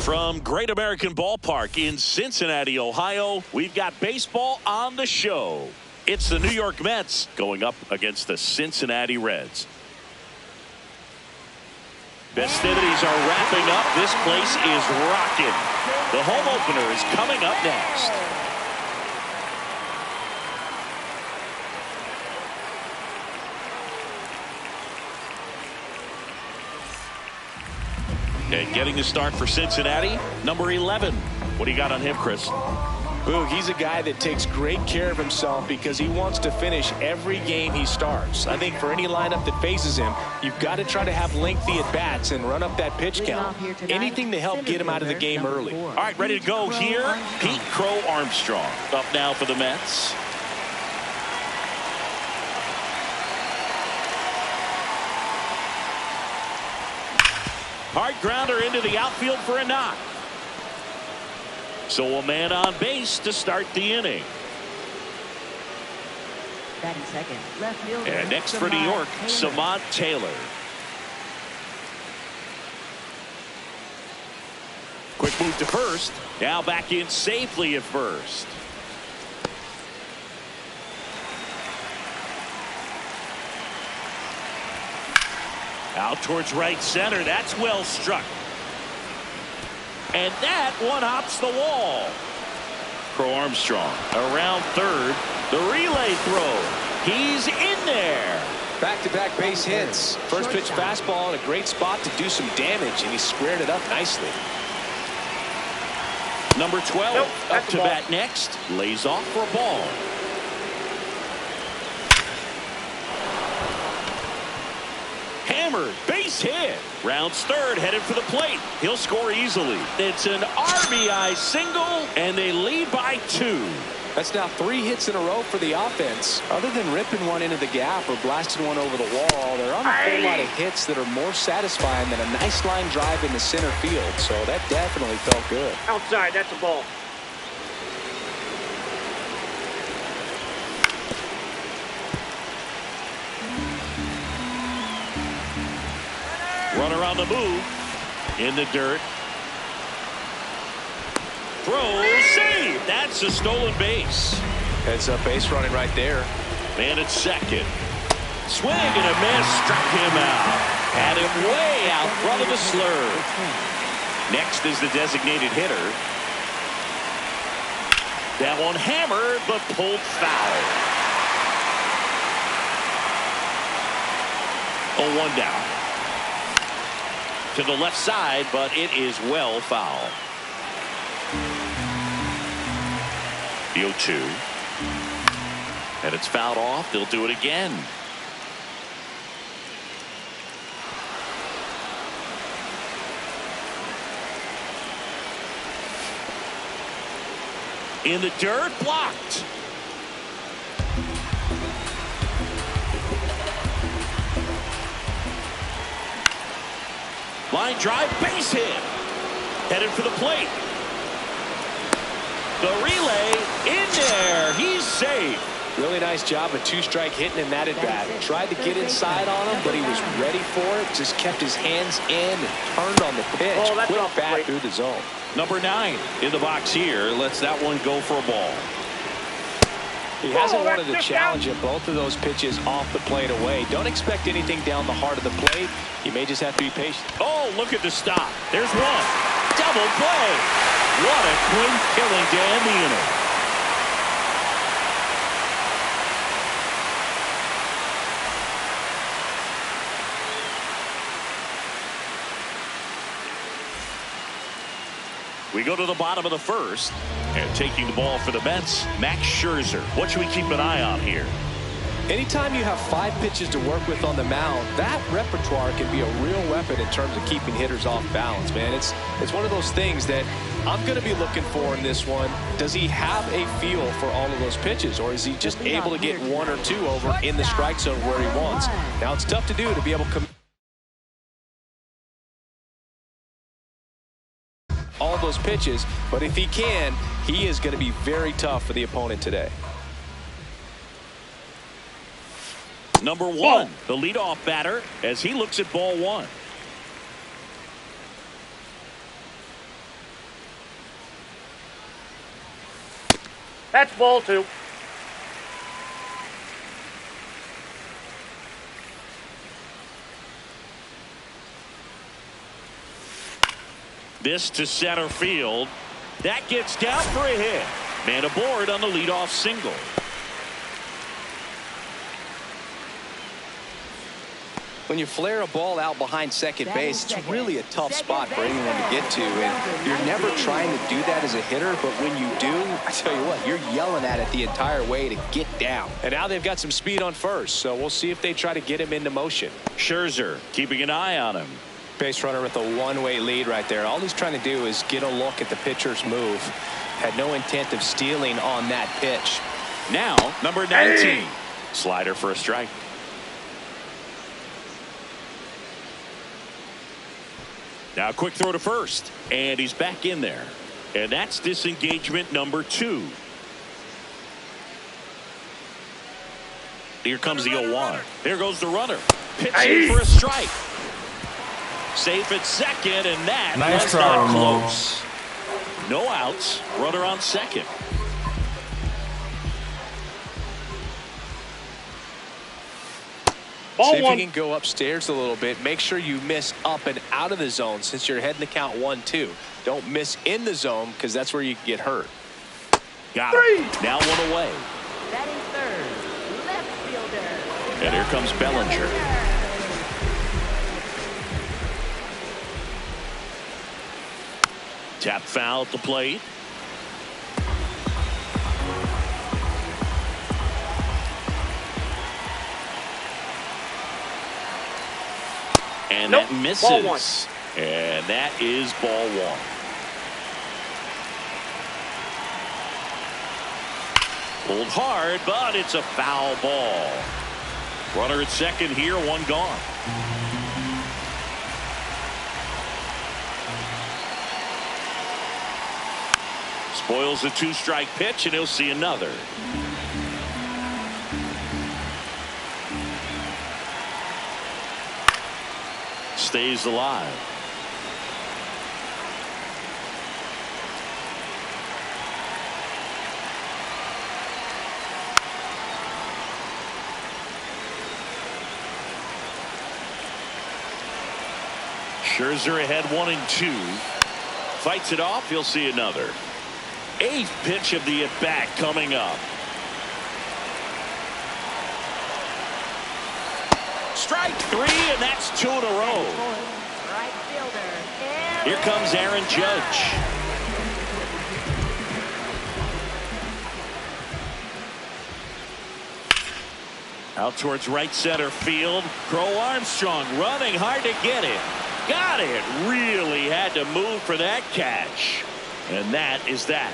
From Great American Ballpark in Cincinnati, Ohio, we've got baseball on the show. It's the New York Mets going up against the Cincinnati Reds. Festivities are wrapping up. This place is rocking. The home opener is coming up next. And getting the start for Cincinnati, number 11. What do you got on him, Chris? Boog, he's a guy that takes great care of himself because he wants to finish every game he starts. I think for any lineup that faces him, you've got to try to have lengthy at-bats and run up that pitch count. Anything to help get him out of the game early. All right, ready to go here. Pete Crow Armstrong up now for the Mets. Hard grounder into the outfield for a knock. So a man on base to start the inning. Batting second, left fielder. And next for New York, Samad Taylor. Quick move to first. Now back in safely at first. Out towards right center. That's well struck. And that one hops the wall. Crow Armstrong around third. The relay throw. He's in there. Back-to-back base hits. First pitch fastball in a great spot to do some damage, and he squared it up nicely. Number 12 up to bat next. Lays off for a ball. Hammered, base hit. Rounds third, headed for the plate. He'll score easily. It's an RBI single, and they lead by 2. That's now 3 hits in a row for the offense. Other than ripping one into the gap or blasting one over the wall, there aren't a whole lot of hits that are more satisfying than a nice line drive in the center field. So that definitely felt good. Outside, that's a ball. Runner on the move. In the dirt. Throw, save. That's a stolen base. Heads up base running right there. Man at second. Swing and a miss. Struck him out. Had him way out front of the slurve. Next is the designated hitter. That one hammered but pulled foul. 0-1 down. To the left side, but it is well foul. The 0-2. And it's fouled off. They'll do it again. In the dirt, blocked. Line drive, base hit. Headed for the plate. The relay in there. He's safe. Really nice job of 2-strike hitting in that at bat. Tried to get inside on him, but he was ready for it. Just kept his hands in and turned on the pitch. Quick bat through the zone. Number 9 in the box here. Lets that one go for a ball. He hasn't wanted to challenge it. Both of those pitches off the plate away. Don't expect anything down the heart of the plate. You may just have to be patient. Oh, look at the stop. There's one. Double play. What a clean killing to end the inning. We go to the bottom of the first, and taking the ball for the Mets, Max Scherzer. What should we keep an eye on here? Anytime you have 5 pitches to work with on the mound, that repertoire can be a real weapon in terms of keeping hitters off balance, man. It's one of those things that I'm going to be looking for in this one. Does he have a feel for all of those pitches, or is he just able to get 1 or 2 over in the strike zone where he wants? Now, it's tough to do to be able to all those pitches, but if he can, he is going to be very tough for the opponent today. Number 1, the leadoff batter, as he looks at ball 1. That's ball 2. This to center field. That gets down for a hit. Man aboard on the leadoff single. When you flare a ball out behind second base, it's really a tough spot for anyone to get to, and you're never trying to do that as a hitter, but when you do, I tell you what, you're yelling at it the entire way to get down. And now they've got some speed on first, so we'll see if they try to get him into motion. Scherzer keeping an eye on him. Base runner with a one-way lead right there. All he's trying to do is get a look at the pitcher's move. Had no intent of stealing on that pitch. Now, number 19. Slider for a strike. Now a quick throw to first, and he's back in there. And that's disengagement number 2. Here comes the 0-1. There goes the runner. Pitching for a strike. Safe at second, and that was not close. No outs. Runner on second. See if you can go upstairs a little bit. Make sure you miss up and out of the zone since you're heading to count 1-2. Don't miss in the zone because that's where you can get hurt. Got it. Now one away. Batting third, left fielder. And here comes Bellinger. Tap foul at the plate. And that misses. And that is ball 1. Pulled hard, but it's a foul ball. Runner at second here, one gone. Spoils a 2-strike pitch, and he'll see another. Stays alive. Scherzer ahead 1-2. Fights it off. He'll see another. 8th pitch of the at-bat coming up. Strike 3, and that's 2 in a row. Right fielder. Here comes Aaron Judge. Out towards right center field. Crow Armstrong running hard to get it. Got it. Really had to move for that catch. And that is that.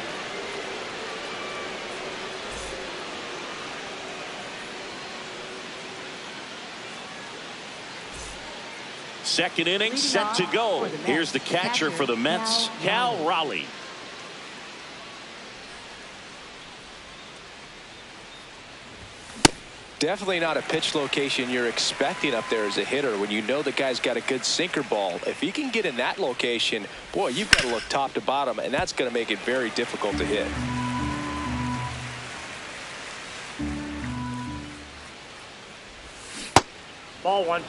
Second inning set to go. Here's the catcher for the Mets, Cal Raleigh. Definitely not a pitch location you're expecting up there as a hitter when you know the guy's got a good sinker ball. If he can get in that location, boy, you've got to look top to bottom, and that's going to make it very difficult to hit. Ball 1.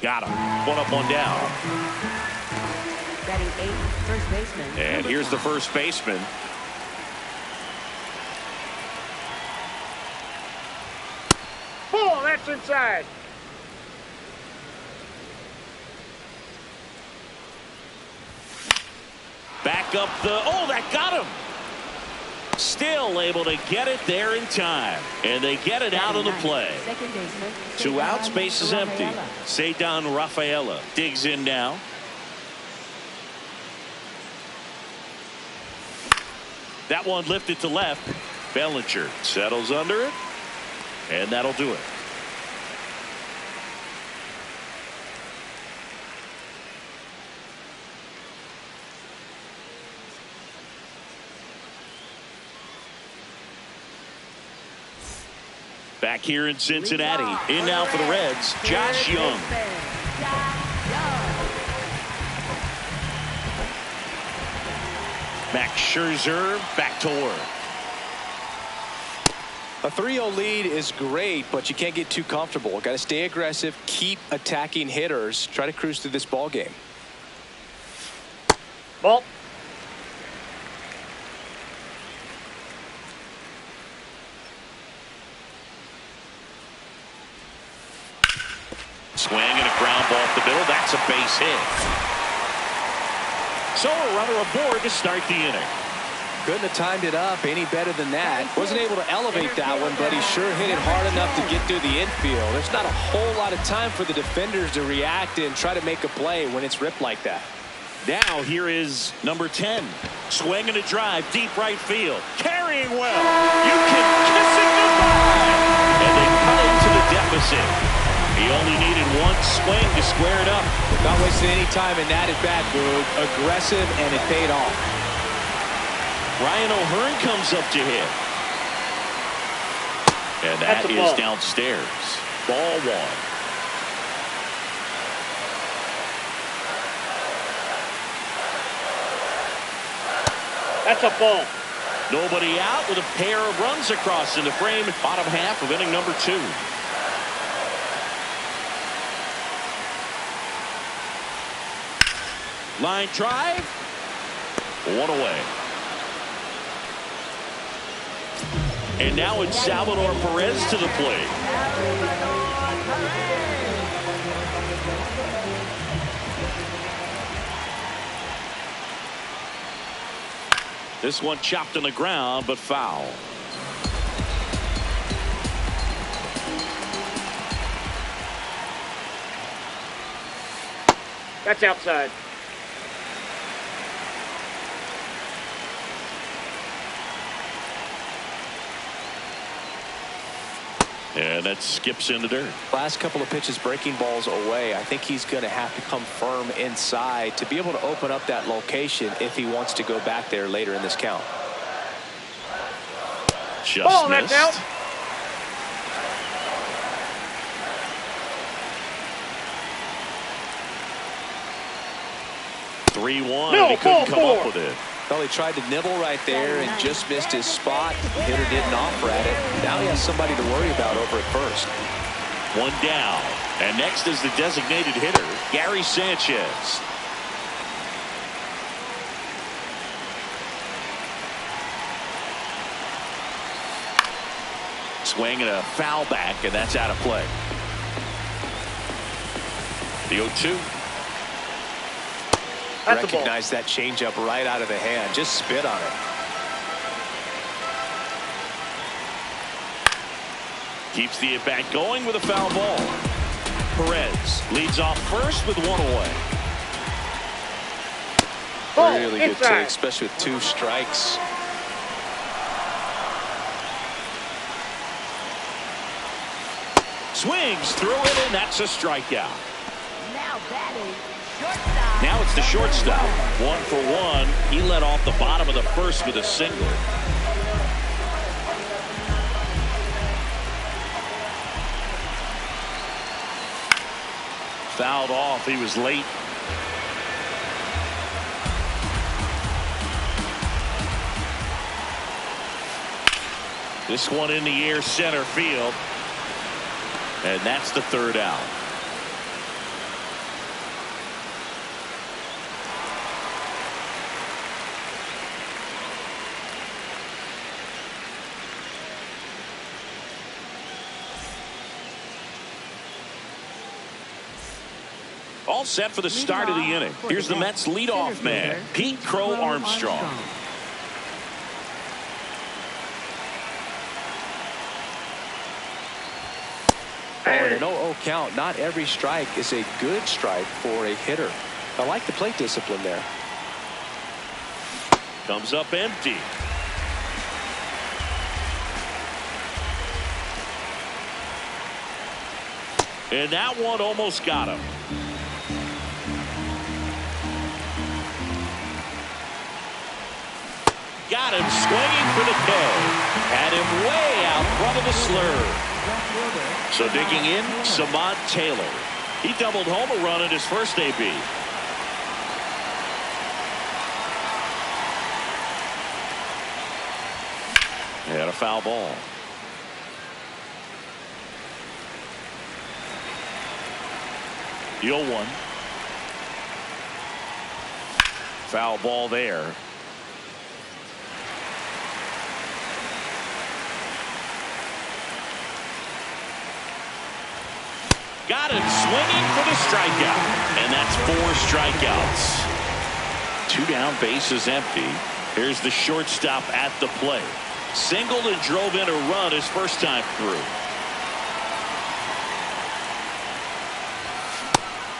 Got him. One up, one down. Batting 8th, first baseman. And here's the first baseman. Oh, that's inside. Back up the, oh, that got him. Still able to get it there in time. And they get it out of the play. Second baseman. 2 outs, base is empty. Cedar Rafaela digs in now. That one lifted to left. Bellinger settles under it. And that'll do it. Back here in Cincinnati. In now for the Reds, Josh Young. Max Scherzer back to work. A 3-0 lead is great, but you can't get too comfortable. Got to stay aggressive, keep attacking hitters, try to cruise through this ball game. Ball. Swing and a ground ball off the middle. That's a base hit. So a runner aboard to start the inning. Couldn't have timed it up any better than that. Wasn't able to elevate that one, but he sure hit it hard enough to get through the infield. There's not a whole lot of time for the defenders to react and try to make a play when it's ripped like that. Now here is number 10. Swing and a drive, deep right field. Carrying well. You can kiss it goodbye. And they cut into the deficit. He only needed one swing to square it up. Not wasting any time in that at-bat, Boog. Aggressive, and it paid off. Ryan O'Hearn comes up to hit. And that is downstairs. Ball one. That's a ball. Nobody out with a pair of runs across in the frame. Bottom half of inning number 2. Line drive. One away. And now it's Salvador Perez to the plate. This one chopped on the ground, but foul. That's outside. And that skips in the dirt. Last couple of pitches breaking balls away. I think he's going to have to come firm inside to be able to open up that location if he wants to go back there later in this count. Just missed. That's out. No, he couldn't come up with it. Well, he tried to nibble right there and just missed his spot. Hitter didn't offer at it. Now he has somebody to worry about over at first. One down. And next is the designated hitter, Gary Sanchez. Swing and a foul back, and that's out of play. The 0-2. Recognize that changeup right out of the hand. Just spit on it. Keeps the at-bat going with a foul ball. Perez leads off first with one away. Really good take, especially with 2 strikes. Swings through it, and that's a strikeout. Now batting. Shortstop. Now it's the shortstop. 1 for 1. He led off the bottom of the first with a single. Fouled off. He was late. This one in the air, center field. And that's the 3rd out. All set for the start of the inning. Here's the Mets leadoff man, Pete Crow Armstrong. And an 0-0 count. Not every strike is a good strike for a hitter. I like the plate discipline there. Comes up empty. And that one almost got him. Got him swinging for the K. Had him way out front of the slurve. So digging in, Samad Taylor. He doubled home a run in his first AB. And a foul ball. The 0-1. Foul ball there. Got him swinging for the strikeout. And that's 4 strikeouts. 2 down, bases empty. Here's the shortstop at the plate. Singled and drove in a run his first time through.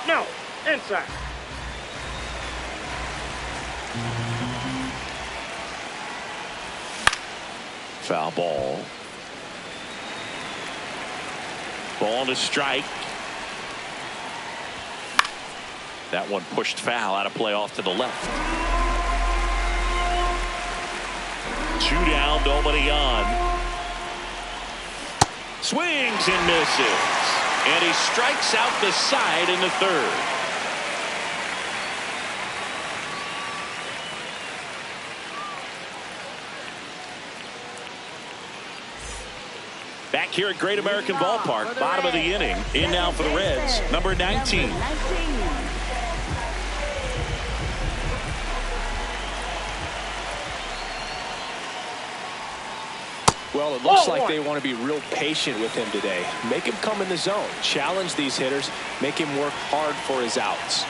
No, inside. Foul ball. Ball to strike. That one pushed foul, out of play off to the left. 2 down, nobody on. Swings and misses. And he strikes out the side in the 3rd. Back here at Great American Ballpark, bottom of the inning. In now for the Reds, number 19. Well, it looks like they want to be real patient with him today. Make him come in the zone. Challenge these hitters. Make him work hard for his outs.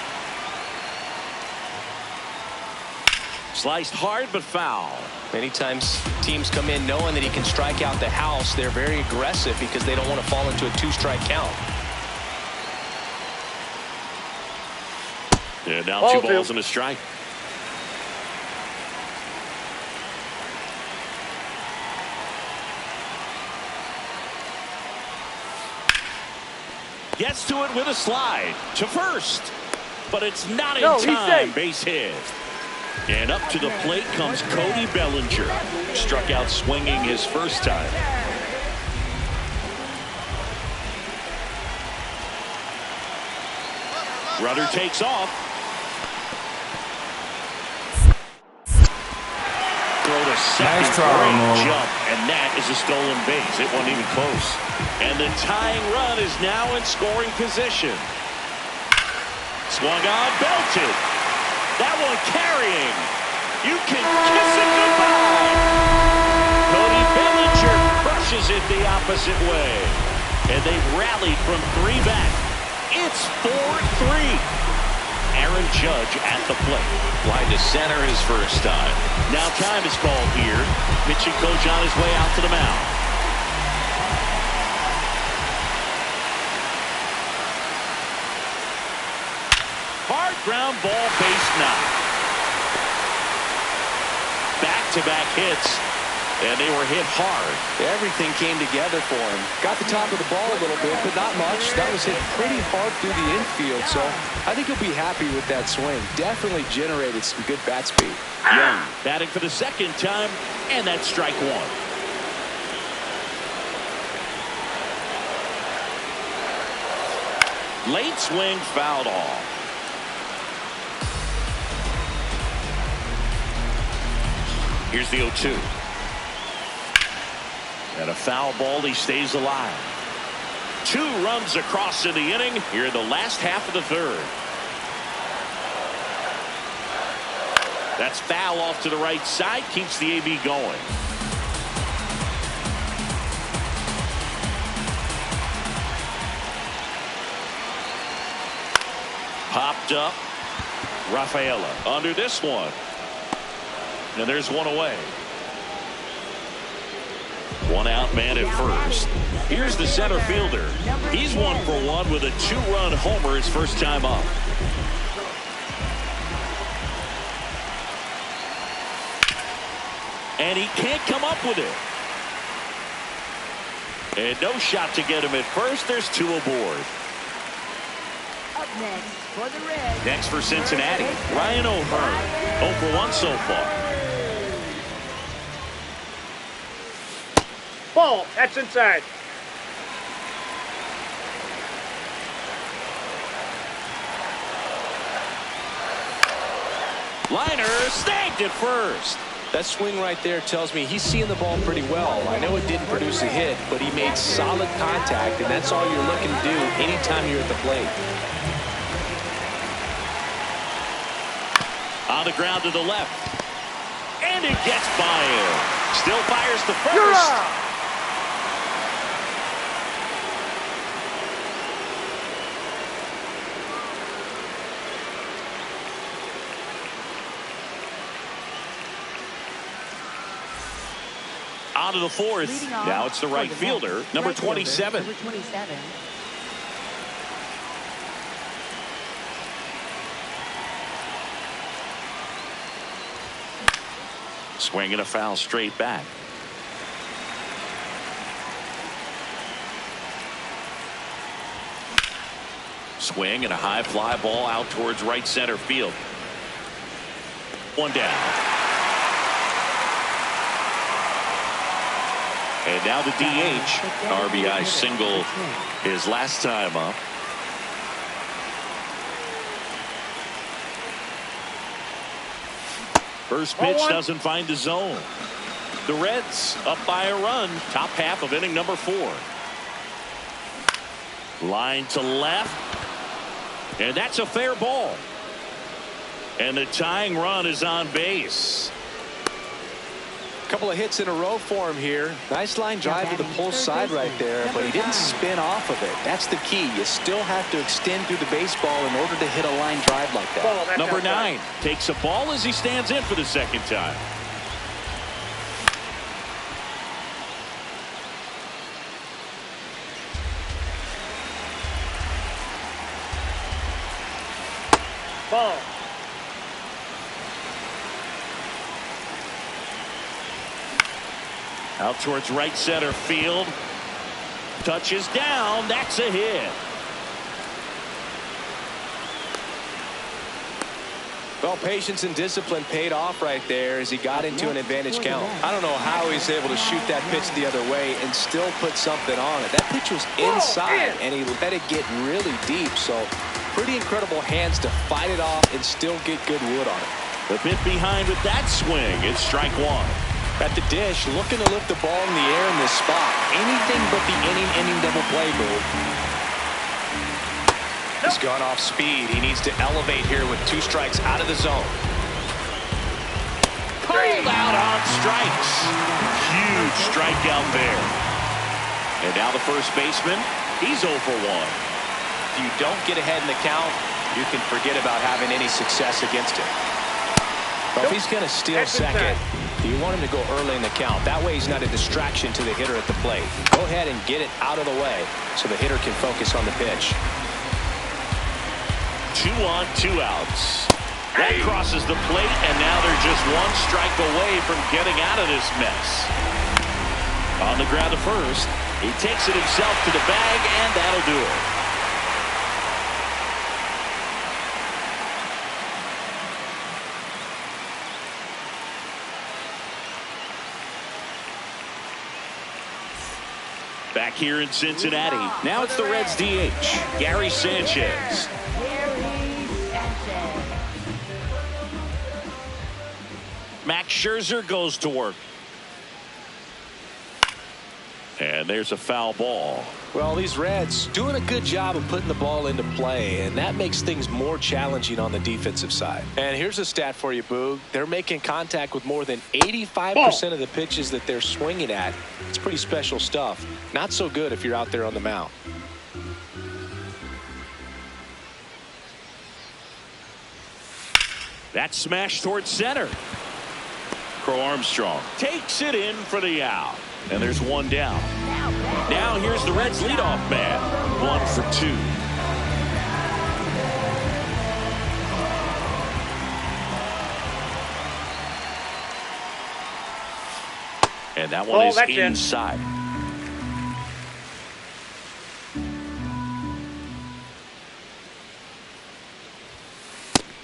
Sliced hard but foul. Many times teams come in knowing that he can strike out the house. They're very aggressive because they don't want to fall into a 2-strike count. And now 2 balls and a strike. Gets to it with a slide to first, but it's not in time. Base hit. And up to the plate comes Cody Bellinger. Struck out swinging his first time. Runner takes off. Throw to second. Great jump, and that is a stolen base. It wasn't even close. And the tying run is now in scoring position. Swung on, belted. That one carrying. You can kiss it goodbye. Cody Bellinger crushes it the opposite way. And they've rallied from 3 back. It's 4-3. Aaron Judge at the plate. Line to center his first time. Now time is called here. Pitching coach on his way out to the mound. Hard ground ball, base knock. Back-to-back hits, and they were hit hard. Everything came together for him. Got the top of the ball a little bit, but not much. That was hit pretty hard through the infield, so I think he'll be happy with that swing. Definitely generated some good bat speed. Young batting for the second time, and that's strike 1. Late swing fouled off. Here's the 0-2. And a foul ball, he stays alive. 2 runs across in the inning here in the last half of the 3rd. That's foul off to the right side, keeps the AB going. Popped up. Rafaela under this one. And there's one away. 1 out, man at first. Here's the center fielder. He's 1 for 1 with a 2-run homer his first time up. And he can't come up with it. And no shot to get him at first. There's 2 aboard. Up next for the Reds. Next for Cincinnati, Ryan O'Hearn. 0 for 1 so far. Ball. That's inside. Liner snagged at first. That swing right there tells me he's seeing the ball pretty well. I know it didn't produce a hit, but he made solid contact, and that's all you're looking to do anytime you're at the plate. On the ground to the left. And it gets by him. Still fires to first. On to the fourth. Now it's the right fielder, number 27. Number 27. Swinging a foul straight back. Swing and a high fly ball out towards right center field. One down. And now the DH. RBI single his last time up. First pitch doesn't find the zone. The Reds up by a run. Top half of inning number 4. Line to left. And that's a fair ball. And the tying run is on base. Couple of hits in a row for him here. Nice line drive to the pull side right there, but he didn't spin off of it. That's the key. You still have to extend through the baseball in order to hit a line drive like that. Number 9 takes a ball as he stands in for the second time. Ball. Out towards right center field. Touches down. That's a hit. Well, patience and discipline paid off right there as he got into an advantage count. I don't know how he's able to shoot that pitch the other way and still put something on it. That pitch was inside, and he let it get really deep. So pretty incredible hands to fight it off and still get good wood on it. A bit behind with that swing. It's strike 1. At the dish, looking to lift the ball in the air in this spot. Anything but the inning double play move. He's gone off speed. He needs to elevate here with 2 strikes out of the zone. Pulled out on strikes. Huge strikeout there. And now the first baseman, he's 0 for 1. If you don't get ahead in the count, you can forget about having any success against him. Well, if he's going to steal second, you want him to go early in the count. That way he's not a distraction to the hitter at the plate. Go ahead and get it out of the way so the hitter can focus on the pitch. 2 on, 2 outs. That crosses the plate, and now they're just 1 strike away from getting out of this mess. On the ground to first. He takes it himself to the bag, and that'll do it. Back here in Cincinnati. Now it's the Reds DH, Gary Sanchez. Max Scherzer goes to work. And there's a foul ball. Well, these Reds doing a good job of putting the ball into play, and that makes things more challenging on the defensive side. And here's a stat for you, Boog. They're making contact with more than 85% of the pitches that they're swinging at. It's pretty special stuff. Not so good if you're out there on the mound. That smash towards center. Crow Armstrong takes it in for the out. And there's 1 down. Now here's the Reds leadoff man. 1 for 2. And that one is inside.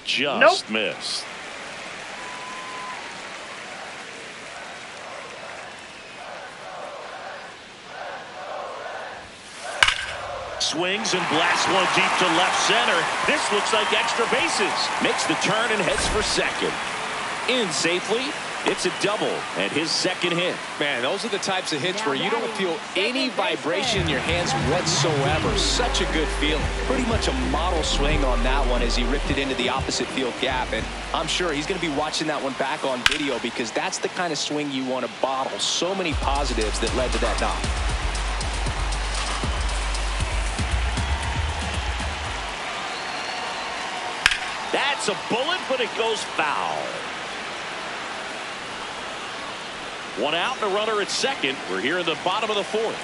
Just missed. Swings and blasts one deep to left center. This looks like extra bases. Makes the turn and heads for second. In safely. It's a double and his second hit. Man, those are the types of hits where you don't feel any vibration in your hands whatsoever. Such a good feeling. Pretty much a model swing on that one as he ripped it into the opposite field gap. And I'm sure he's going to be watching that one back on video because that's the kind of swing you want to bottle. So many positives that led to that knock. That's a bullet, but it goes foul. One out and a runner at second. We're here in the bottom of the fourth.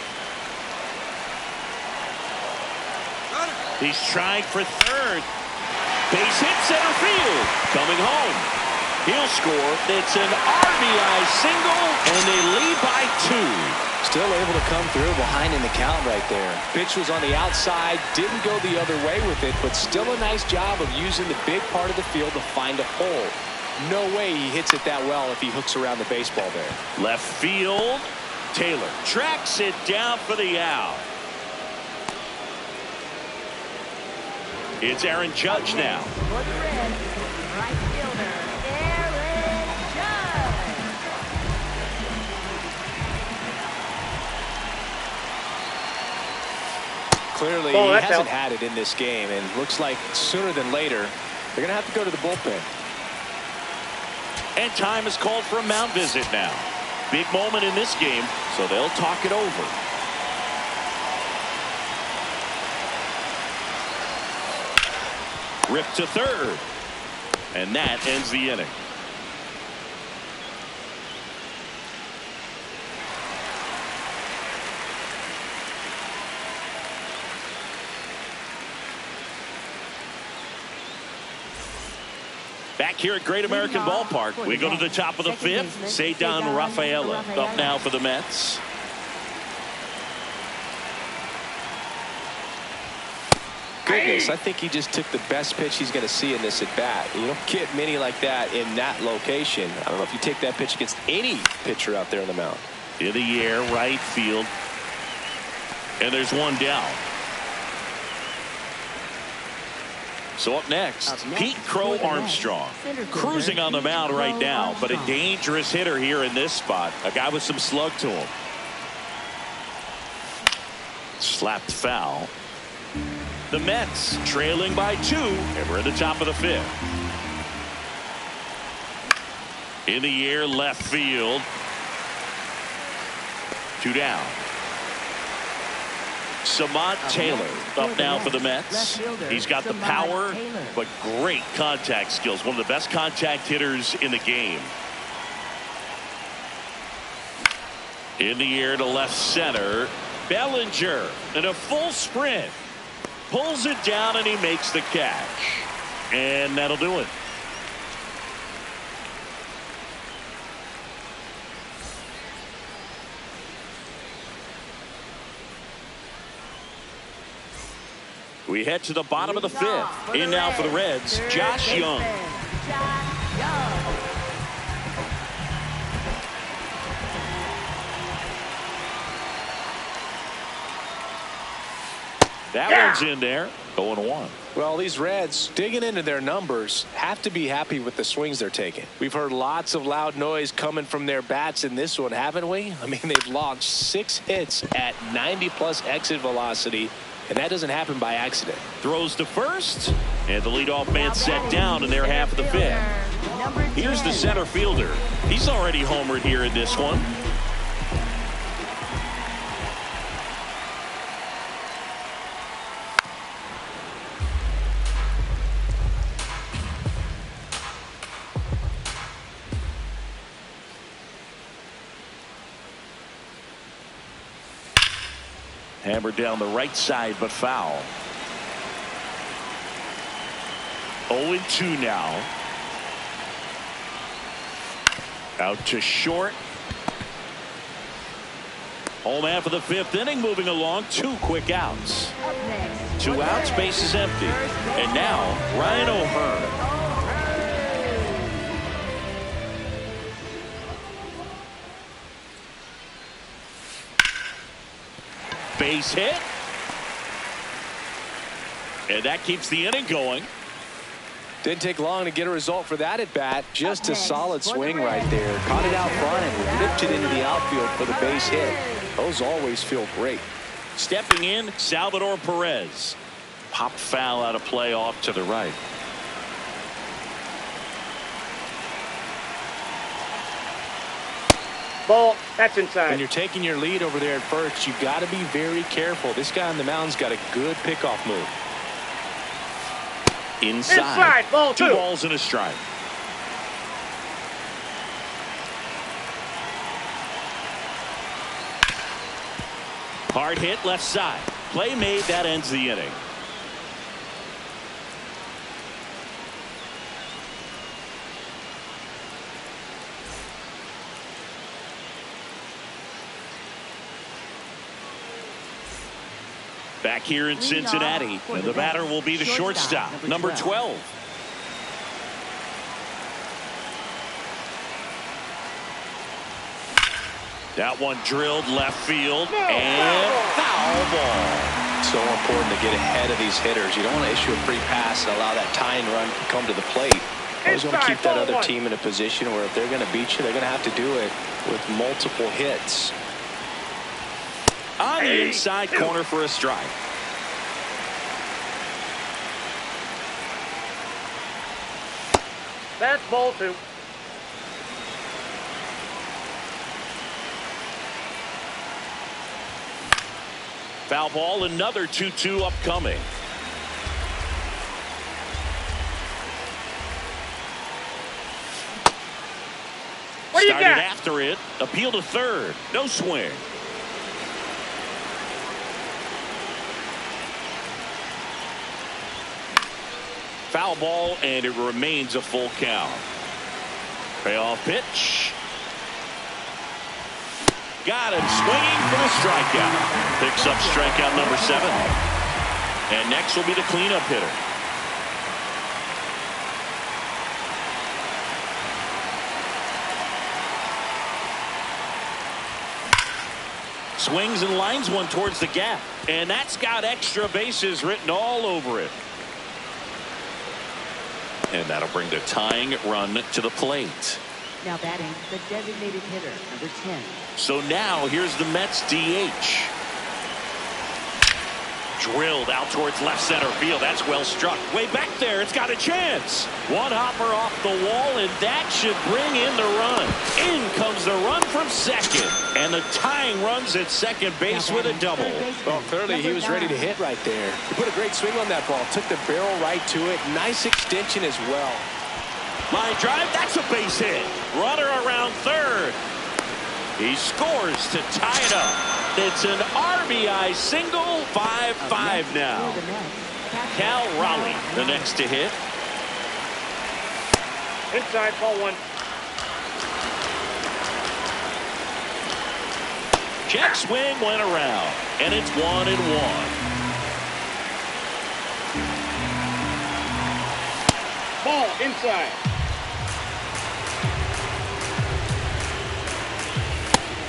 He's trying for third. Base hit center field. Coming home. He'll score. It's an RBI single, and they lead by 2. Still able to come through behind in the count right there. Pitch was on the outside, didn't go the other way with it, but still a nice job of using the big part of the field to find a hole. No way he hits it that well if he hooks around the baseball there. Left field. Taylor tracks it down for the out. It's Aaron Judge now. For the Reds, right fielder, Aaron Judge. Clearly, he hasn't had it in this game, and looks like sooner than later, they're going to have to go to the bullpen. And time is called for a mound visit now. Big moment in this game, so they'll talk it over. Rip to third. And that ends the inning. Back here at Great American Ballpark, we go to the top of the fifth. Ceddanne Rafaela up now for the Mets. Goodness, I think he just took the best pitch he's going to see in this at bat. You don't get many like that in that location. I don't know if you take that pitch against any pitcher out there on the mound. In the air, right field. And there's one down. So up next, Pete Crow Armstrong. Cruising on the mound right now, but a dangerous hitter here in this spot. A guy with some slug to him. Slapped foul. The Mets trailing by 2, and we're at the top of the fifth. In the air, left field. 2 down. Samad Taylor up now for the Mets. He's got the power, but great contact skills. One of the best contact hitters in the game. In the air to left center. Bellinger in a full sprint. Pulls it down and he makes the catch. And that'll do it. We head to the bottom of the fifth. In now for the Reds, Josh Young. That one's in there. 0-1. Well, these Reds, digging into their numbers, have to be happy with the swings they're taking. We've heard lots of loud noise coming from their bats in this one, haven't we? I mean, they've launched 6 hits at 90+ exit velocity. And that doesn't happen by accident. Throws to first, and the leadoff man set down in their half of the fifth. Here's the center fielder. He's already homered here in this one. Hammered down the right side, but foul. 0-2 now. Out to short. Home half of the fifth inning, moving along. 2 quick outs. 2 outs, base is empty. And now, Ryan O'Hearn. Base hit. And that keeps the inning going. Didn't take long to get a result for that at bat. Just a solid swing right there. Caught it out front and ripped it into the outfield for the base hit. Those always feel great. Stepping in, Salvador Perez. Popped foul out of play off to the right. Ball. That's inside. When you're taking your lead over there at first, you've got to be very careful. This guy on the mound's got a good pickoff move. Inside. Ball two balls and a strike. Hard hit left side. Play made. That ends the inning. Back here in Cincinnati, and the batter will be the shortstop, number 12. That one drilled left field, and foul ball. So important to get ahead of these hitters. You don't want to issue a free pass and allow that tying run to come to the plate. You always want to keep that other team in a position where if they're going to beat you, they're going to have to do it with multiple hits. On the inside corner for a strike. That's ball 2. Foul ball, another 2-2 upcoming. What do you Started got? after it, appeal to third, no swing. Foul ball, and it remains a full count. Payoff pitch. Got him swinging for the strikeout. Picks up strikeout number 7. And next will be the cleanup hitter. Swings and lines one towards the gap. And that's got extra bases written all over it. And that'll bring the tying run to the plate. Now batting, the designated hitter, number 10. So now here's the Mets DH. Drilled out towards left center field. That's well struck. Way back there. It's got a chance. One hopper off the wall, and that should bring in the run. In comes the run from second. And the tying runs at second base with a double. Well, clearly he was ready to hit right there. He put a great swing on that ball. Took the barrel right to it. Nice extension as well. Line drive. That's a base hit. Runner around third. He scores to tie it up. It's an RBI single, 5-5 now. Cal Raleigh, the next to hit. Inside, ball 1. Check swing went around, and it's 1-1. Ball inside.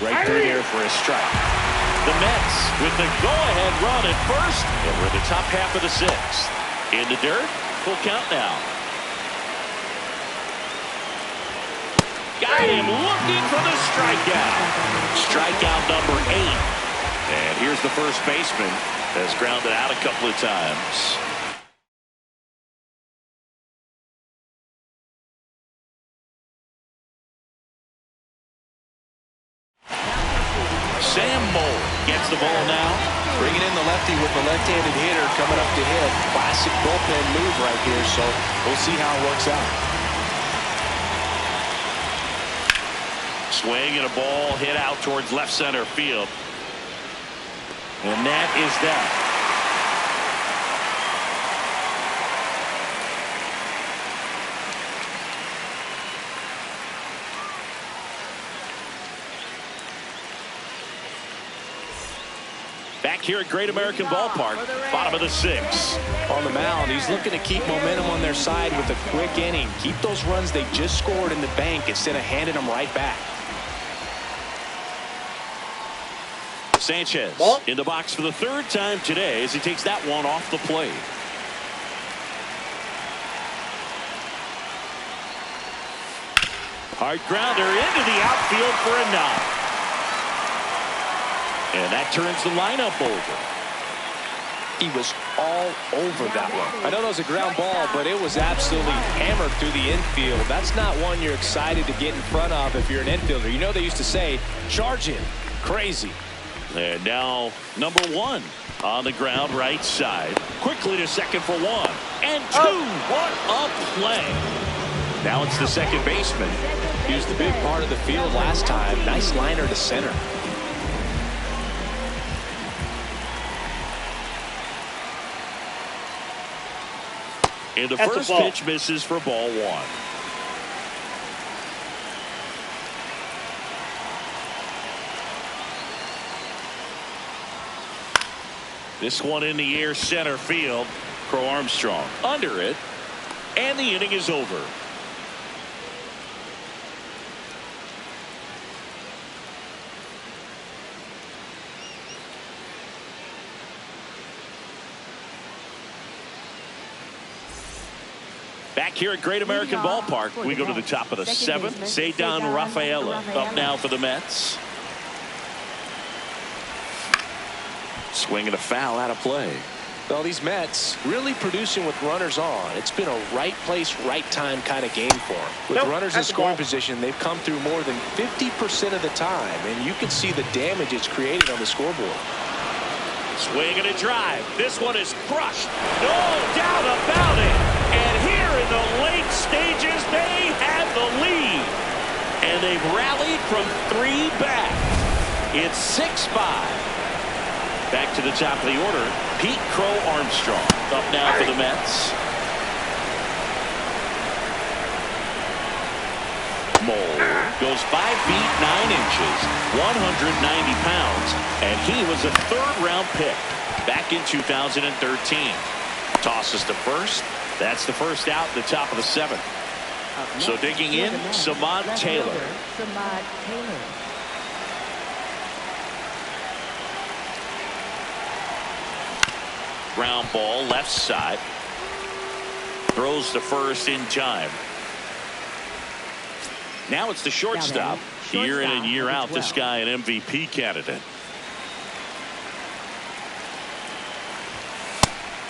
Right through there for a strike. The Mets with the go-ahead run at first, and we're in the top half of the 6th. In the dirt, full count now. Got him looking for the strikeout. Strikeout number 8. And here's the first baseman. Has grounded out a couple of times. Sam Moll gets the ball now. Bringing in the lefty with the left-handed hitter coming up to hit. Classic bullpen move right here, so we'll see how it works out. Swing and a ball hit out towards left center field. And that is that. Back here at Great American Ballpark, bottom of the 6th. On the mound, he's looking to keep momentum on their side with a quick inning. Keep those runs they just scored in the bank instead of handing them right back. Sanchez in the box for the 3rd time today as he takes that one off the plate. Hard grounder into the outfield for a knock. And that turns the lineup over. He was all over that one. I know that was a ground ball, but it was absolutely hammered through the infield. That's not one you're excited to get in front of if you're an infielder. You know they used to say, charge him. Crazy. And now number 1 on the ground right side. Quickly to second for 1. And 2. What a play. Now it's the second baseman. He was the big part of the field last time. Nice liner to center. And the first pitch misses for ball 1. This one in the air center field. Crow Armstrong under it. And the inning is over. Back here at Great American Ballpark, we go to the top of the 7th. Ceddanne Rafaela up now for the Mets. Swing and a foul out of play. Well, these Mets really producing with runners on. It's been a right place, right time kind of game for them. With runners in scoring position, they've come through more than 50% of the time, and you can see the damage it's created on the scoreboard. Swing and a drive. This one is crushed. No doubt about it. And here in the late stages, they have the lead. And they've rallied from 3 back. It's 6-5. Back to the top of the order, Pete Crow Armstrong up now for the Mets. Mole goes 5 feet 9 inches, 190 pounds, and he was a 3rd-round pick back in 2013. Tosses to first. That's the first out, the top of the 7th. So digging in, Samad Taylor. Ground ball left side. Throws to first in time. Now it's the shortstop. Year in and year out, this guy an MVP candidate.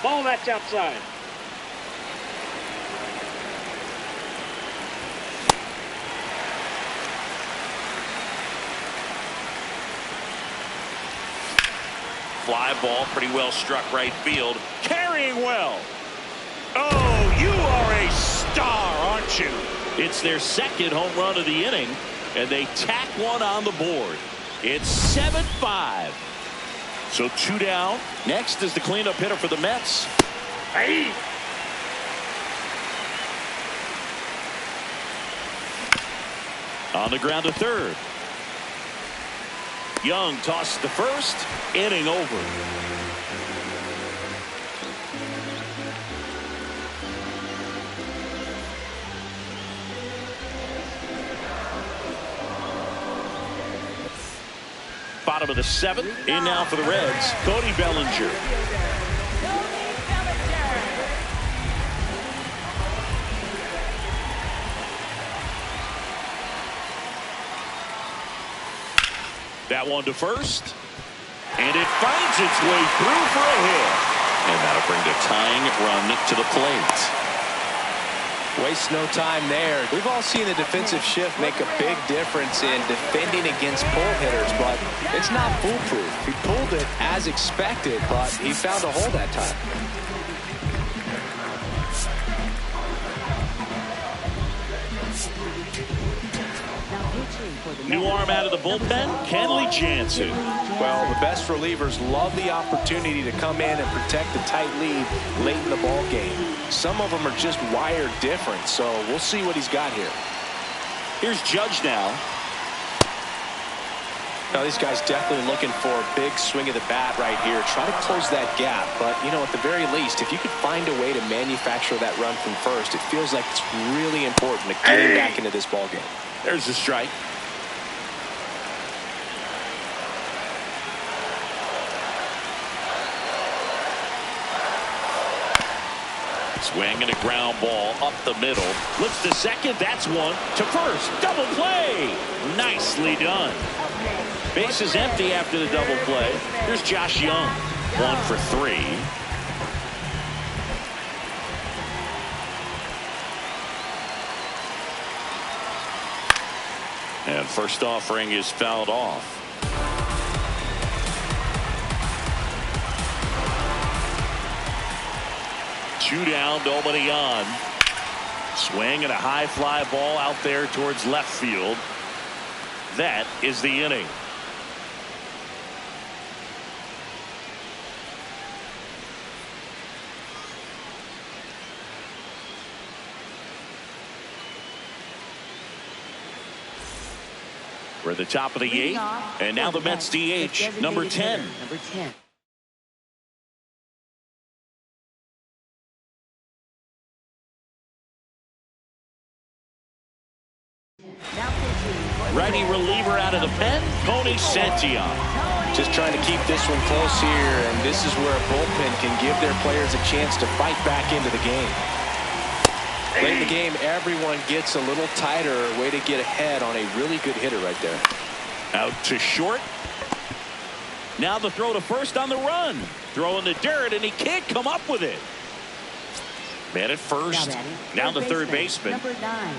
Ball that's outside. Fly ball pretty well struck right field. Carrying well. Oh, you are a star, aren't you? It's their 2nd home run of the inning, and they tack one on the board. It's 7-5. So 2 down. Next is the cleanup hitter for the Mets. Hey. On the ground to third. Young tosses to first. Inning over. Bottom of the 7th. In now for the Reds, Cody Bellinger. That one to first. And it finds its way through for a hit. And that'll bring the tying run to the plate. Waste no time there. We've all seen the defensive shift make a big difference in defending against pull hitters, but it's not foolproof. He pulled it as expected, but he found a hole that time. New arm out of the bullpen, Kenley Jansen. Well, the best relievers love the opportunity to come in and protect the tight lead late in the ball game. Some of them are just wired different, so we'll see what he's got here. Here's Judge now. Now, this guy's definitely looking for a big swing of the bat right here. Try to close that gap, but, you know, at the very least, if you could find a way to manufacture that run from first, it feels like it's really important to get him back into this ball game. There's the strike. Swinging a ground ball up the middle. Looks to second. That's one. To first. Double play. Nicely done. Bases empty after the double play. Here's Josh Young. 1 for 3. And first offering is fouled off. Two down, nobody on. Swing and a high fly ball out there towards left field. That is the inning. We're at the top of the 8th, and now the Mets DH, number 10. Number 10. Righty reliever out of the pen, Tony Santillan. Just trying to keep this one close here, and this is where a bullpen can give their players a chance to fight back into the game. Late in the game, everyone gets a little tighter. Way to get ahead on a really good hitter right there. Out to short. Now the throw to first on the run. Throw in the dirt, and he can't come up with it. Man at first. Now the third baseman.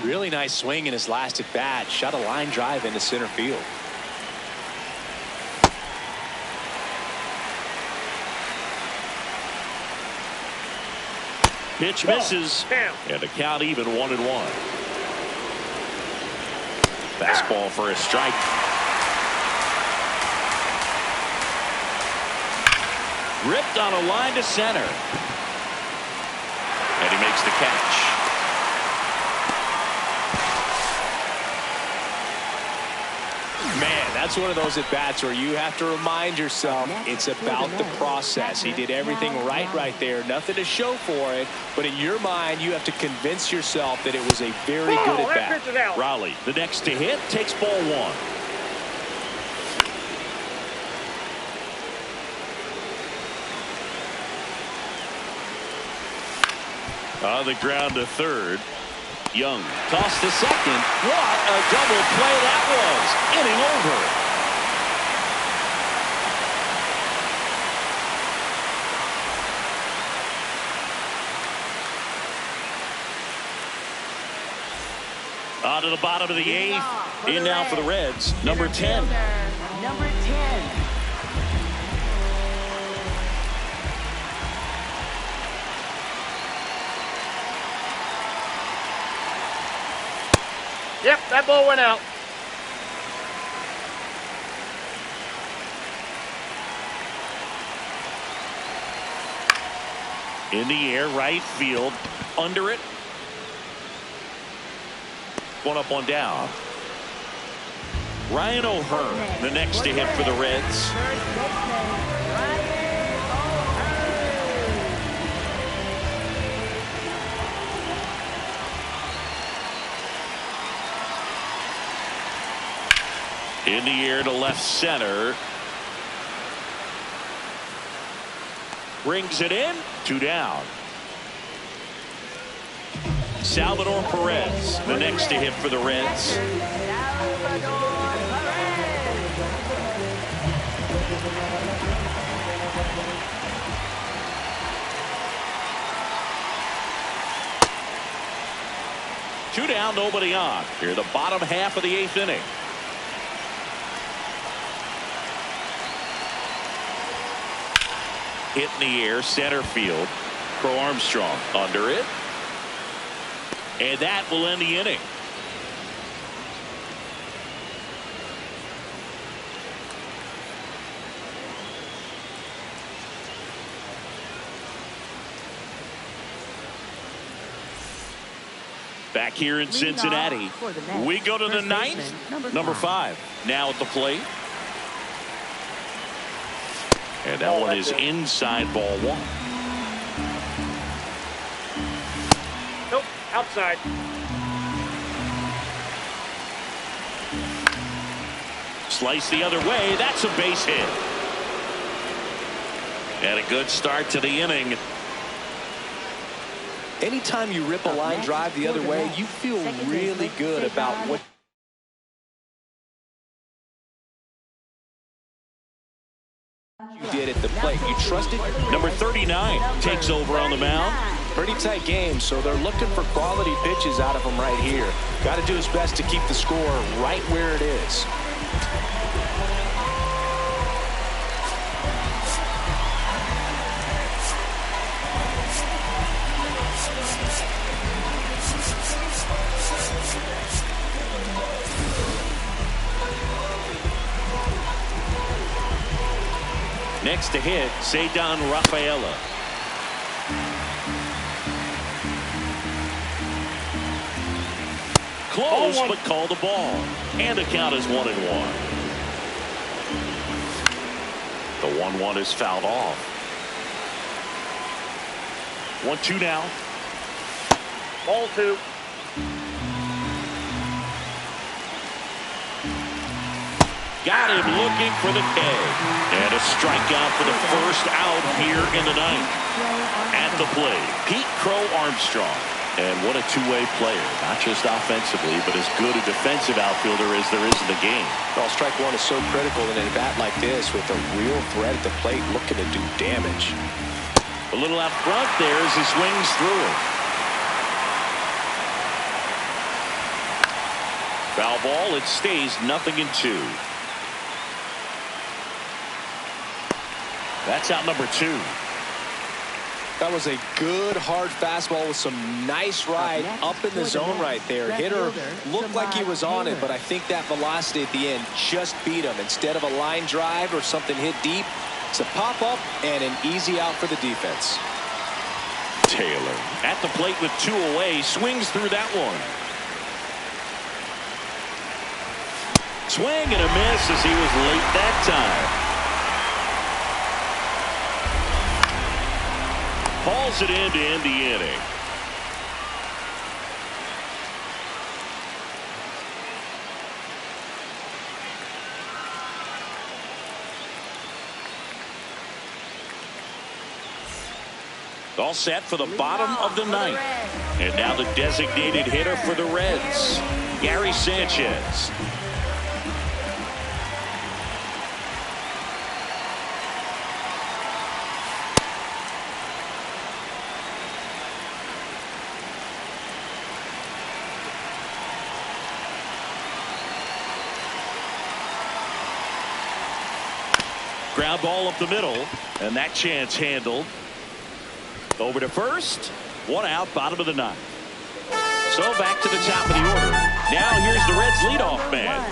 Really nice swing in his last at bat. Shot a line drive into center field. Pitch misses, and the count even 1-1. Fastball for a strike. Ripped on a line to center. And he makes the catch. Man, that's one of those at-bats where you have to remind yourself it's about the process. He did everything right there. Nothing to show for it. But in your mind, you have to convince yourself that it was a very good at-bat. Raleigh, the next to hit, takes ball 1. On the ground to third. Young tossed to second. What a double play that was. Inning over. On to the bottom of the 8th. In now for the Reds, number 10. Number 10. Yep, that ball went out. In the air, right field. Under it. One up, one down. Ryan O'Hearn, the next to hit for the Reds. In the air to left center. Brings it in. 2 down. Salvador Perez, the next to hit for the Reds. Two down, nobody on. Here, the bottom half of the 8th inning. Hit in the air, center field. Crow Armstrong under it. And that will end the inning. Back here in Cincinnati, we go to the 9th. Number 5 now at the plate. And that one is inside, ball 1. Nope, outside. Slice the other way. That's a base hit. And a good start to the inning. Anytime you rip a line drive the other way, you feel really good about what you did at the plate. You trusted. Number 39 takes over on the mound. Pretty tight game, so they're looking for quality pitches out of him right here. Got to do his best to keep the score right where it is. Next to hit, Cedar Rafaela. Close, but called the ball. And the count is 1-1. The 1-1 is fouled off. 1-2 now. Ball 2. Got him looking for the K. And a strikeout for the first out here in the ninth. At the plate, Pete Crow Armstrong. And what a two-way player, not just offensively, but as good a defensive outfielder as there is in the game. Well, strike one is so critical in a bat like this with a real threat at the plate looking to do damage. A little out front there as he swings through it. Foul ball, it stays 0-2. That's out number 2. That was a good hard fastball with some nice ride up in the zone right there. Hitter looked like he was on it, but I think that velocity at the end just beat him. Instead of a line drive or something hit deep, it's a pop up and an easy out for the defense. Taylor at the plate with 2 away, swings through that one. Swing and a miss as he was late that time. Hauls it in to end the inning. All set for the bottom of the ninth. And now the designated hitter for the Reds, Gary Sanchez. Ground ball up the middle, and that chance handled. Over to first. 1 out, bottom of the ninth. So back to the top of the order. Now here's the Reds leadoff man.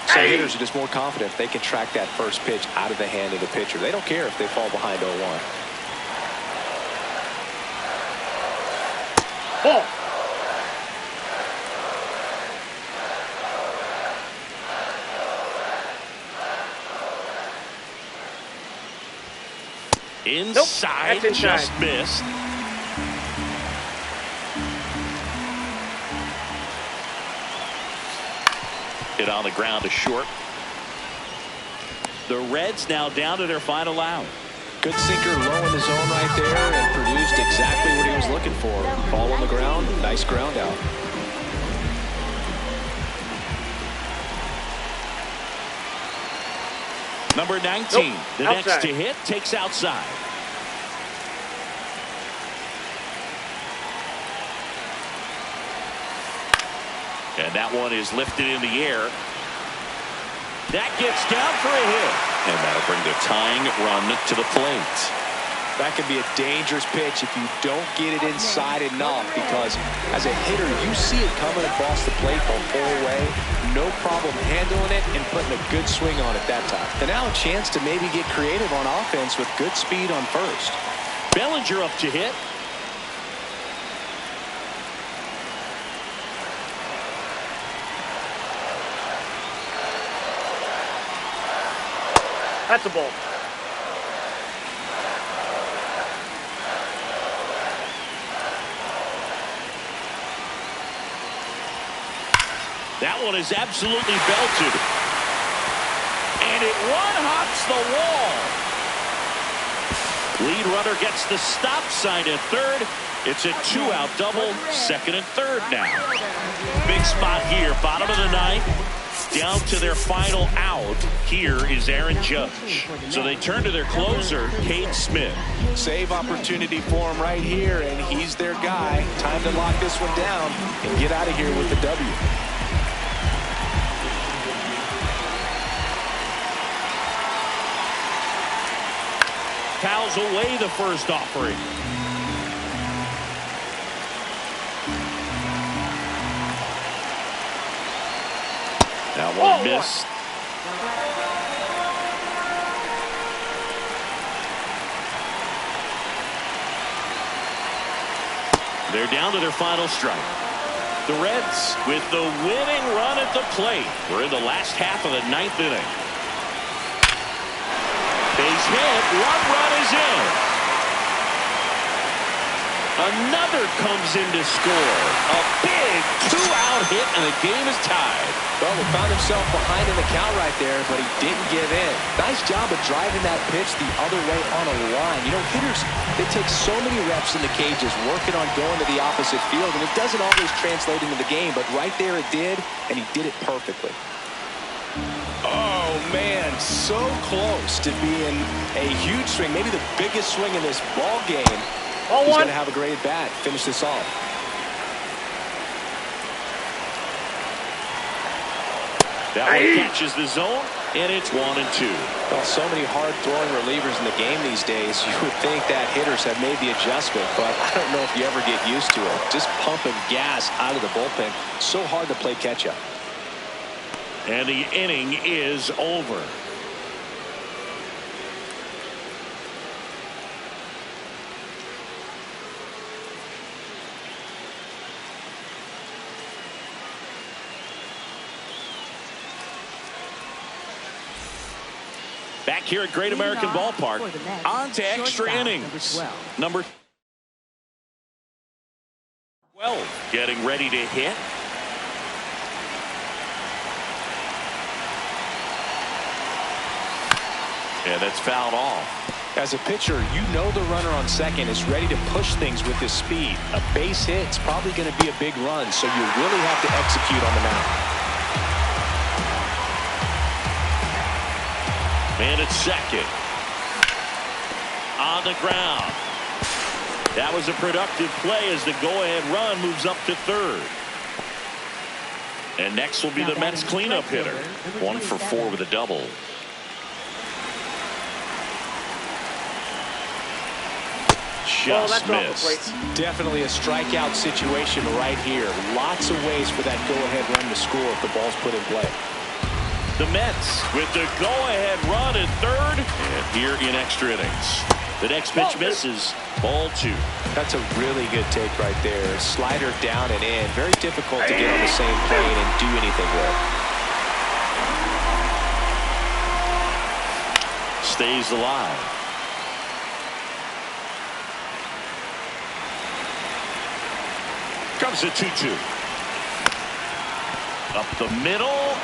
So hitters are just more confident if they can track that first pitch out of the hand of the pitcher. They don't care if they fall behind 0-1. Ball. Inside, nope, just missed. Hit on the ground to short. The Reds now down to their final out. Good sinker low in the zone right there and produced exactly what he was looking for. Ball on the ground, nice ground out. Number 19, nope, the outside. next to hit, takes outside. And that one is lifted in the air. That gets down for a hit. And that'll bring the tying run to the plate. That could be a dangerous pitch if you don't get it inside enough, because as a hitter, you see it coming across the plate the whole way. No problem handling it and putting a good swing on it that time. And now a chance to maybe get creative on offense with good speed on first. Bellinger up to hit. That's a ball. That one is absolutely belted. And it one-hops the wall. Lead runner gets the stop sign at third. It's a two-out double, second and third now. Big spot here, bottom of the ninth. Down to their final out. Here is Aaron Judge. So they turn to their closer, Cade Smith. Save opportunity for him right here, and he's their guy. Time to lock this one down and get out of here with the W. Fouls away the first offering. That one missed. They're down to their final strike. The Reds with the winning run at the plate. We're in the last half of the ninth inning. Base hit, one run is in. Another comes in to score. A big two-out hit, and the game is tied. Well, he found himself behind in the count right there, but he didn't give in. Nice job of driving that pitch the other way on a line. You know, hitters, they take so many reps in the cages working on going to the opposite field, and it doesn't always translate into the game, but right there it did, and he did it perfectly. Oh, man, so close to being a huge swing, maybe the biggest swing in this ball game. He's going to have a great at-bat, finish this off. That one catches the zone, and it's 1-2. Well, so many hard-throwing relievers in the game these days, you would think that hitters have made the adjustment, but I don't know if you ever get used to it. Just pumping gas out of the bullpen, so hard to play catch-up. And the inning is over. Back here at Great American Ballpark, on to extra innings. Number 12 getting ready to hit. And that's fouled off. As a pitcher, you know the runner on second is ready to push things with his speed. A base hit's probably going to be a big run, so you really have to execute on the mound. Man at second. On the ground. That was a productive play as the go-ahead run moves up to third. And next will be the Mets cleanup hitter. 1 for 4 with a double. Just missed. Definitely a strikeout situation right here. Lots of ways for that go-ahead run to score if the ball's put in play. The Mets with the go-ahead run at third, and here in extra innings. The next pitch misses. Ball 2. That's a really good take right there. Slider down and in. Very difficult to get on the same plane and do anything with. Stays alive. Comes a 2-2. Up the middle.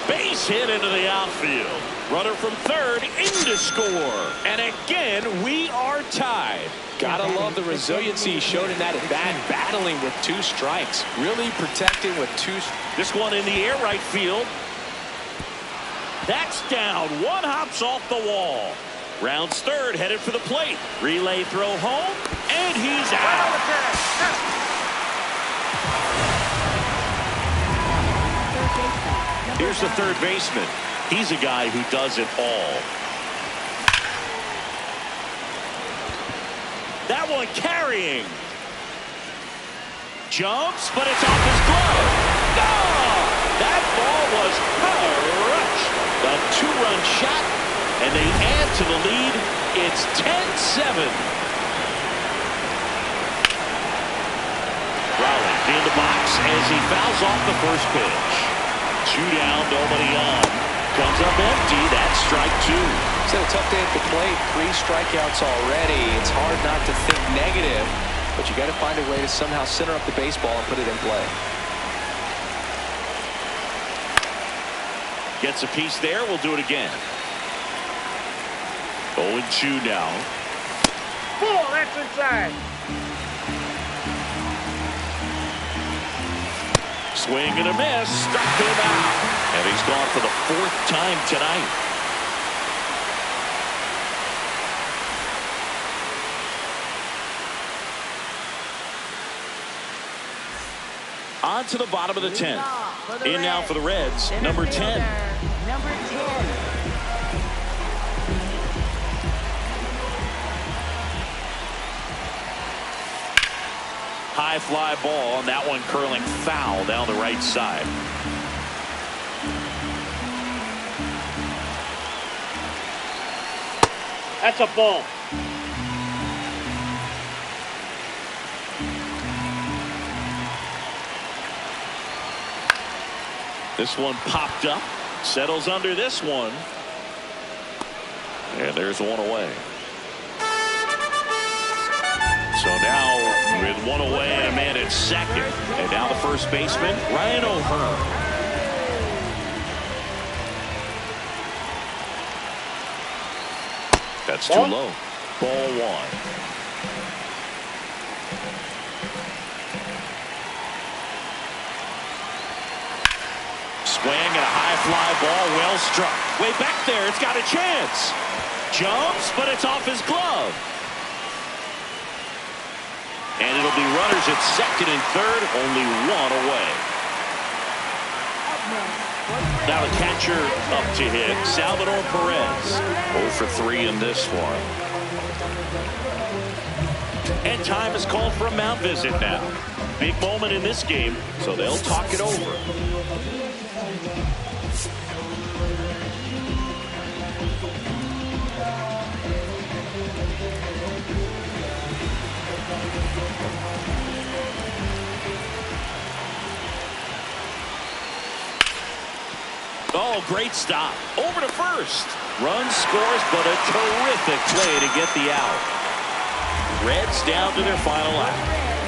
Base hit into the outfield. Runner from third in to score. And again, we are tied. Gotta love the resiliency he showed in that at-bat, battling with 2 strikes. Really protecting with 2. This one in the air right field. That's down. One hops off the wall. Rounds third, headed for the plate. Relay throw home, and he's out. Here's the third baseman. He's a guy who does it all. That one carrying. Jumps, but it's off his glove. Oh! That ball was crushed. A 2-run shot, and they add to the lead. It's 10-7. Rowley in the box as he fouls off the first pitch. 2 down, nobody on. Comes up empty. That's strike 2. It's a tough day at the plate. 3 strikeouts already. It's hard not to think negative, but you got to find a way to somehow center up the baseball and put it in play. Gets a piece there. We'll do it again. 0-2 now. Full, that's inside. Swing and a miss. Struck him out. And he's gone for the 4th time tonight. On to the bottom of the 10th. In now for the Reds, number 10. Number 10. High fly ball, and that one curling foul down the right side. That's a ball. This one popped up, settles under this one, and there's one away. So now with one away and a man at second, and now the first baseman, Ryan O'Hearn. That's too low. Ball 1. Swing and a high fly ball, well struck. Way back there, it's got a chance. Jumps, but it's off his glove. And it'll be runners at second and third, only one away. Now the catcher up to hit, Salvador Perez. 0 for 3 in this one. And time is called for a mound visit now. Big moment in this game, so they'll talk it over. Oh, great stop. Over to first. Run scores, but a terrific play to get the out. Reds down to their final out.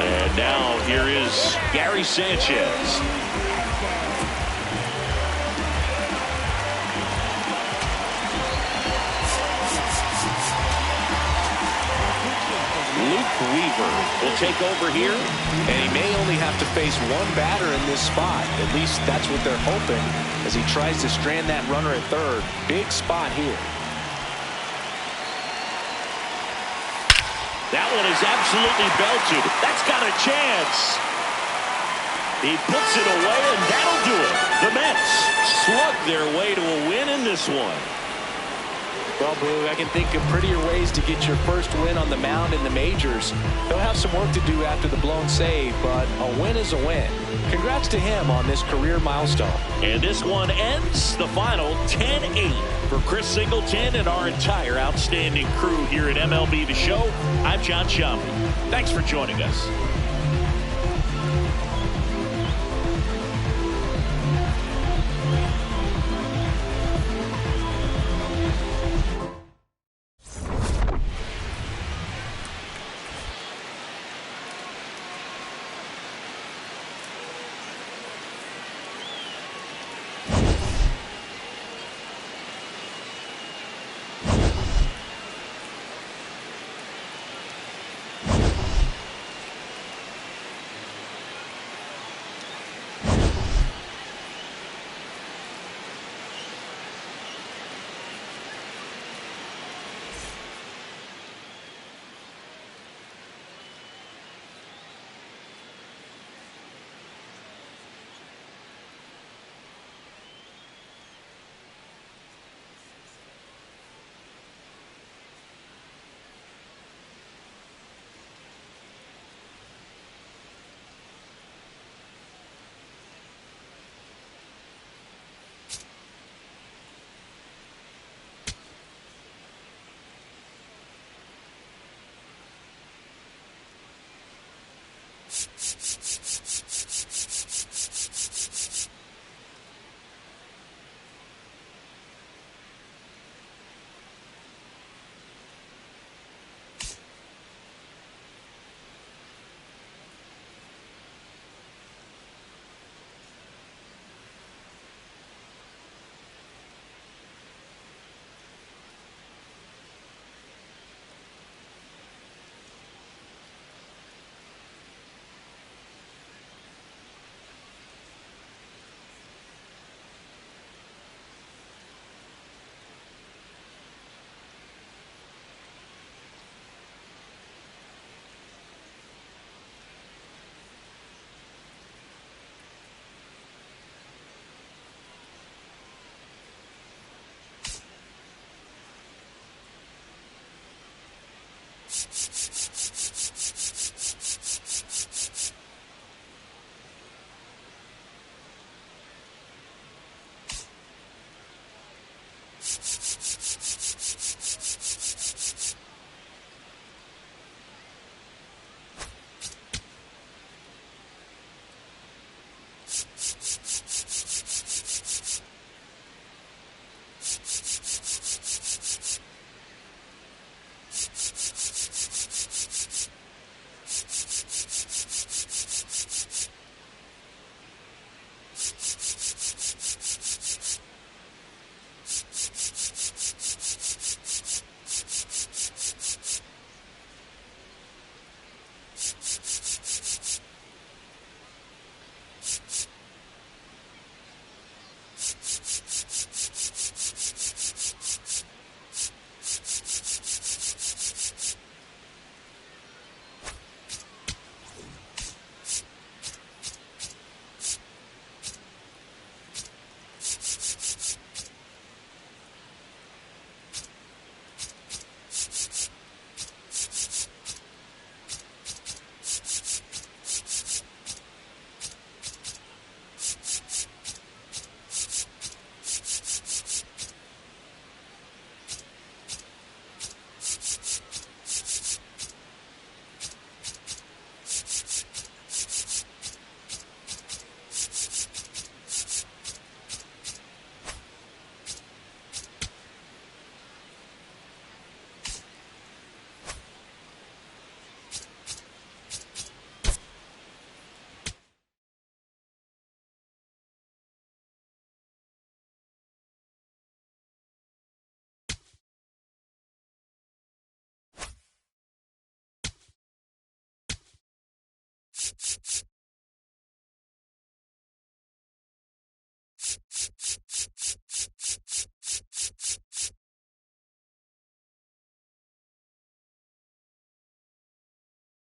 And now here is Gary Sanchez. Luke Weaver will take over here, and he may only have to face one batter in this spot. At least that's what they're hoping as he tries to strand that runner at third. Big spot here. That one is absolutely belted. That's got a chance. He puts it away, and that'll do it. The Mets slug their way to a win in this one. Well, Blue, I can think of prettier ways to get your first win on the mound in the majors. He'll have some work to do after the blown save, but a win is a win. Congrats to him on this career milestone. And this one ends the final 10-8 for Chris Singleton and our entire outstanding crew here at MLB The Show. I'm John Sciambi. Thanks for joining us.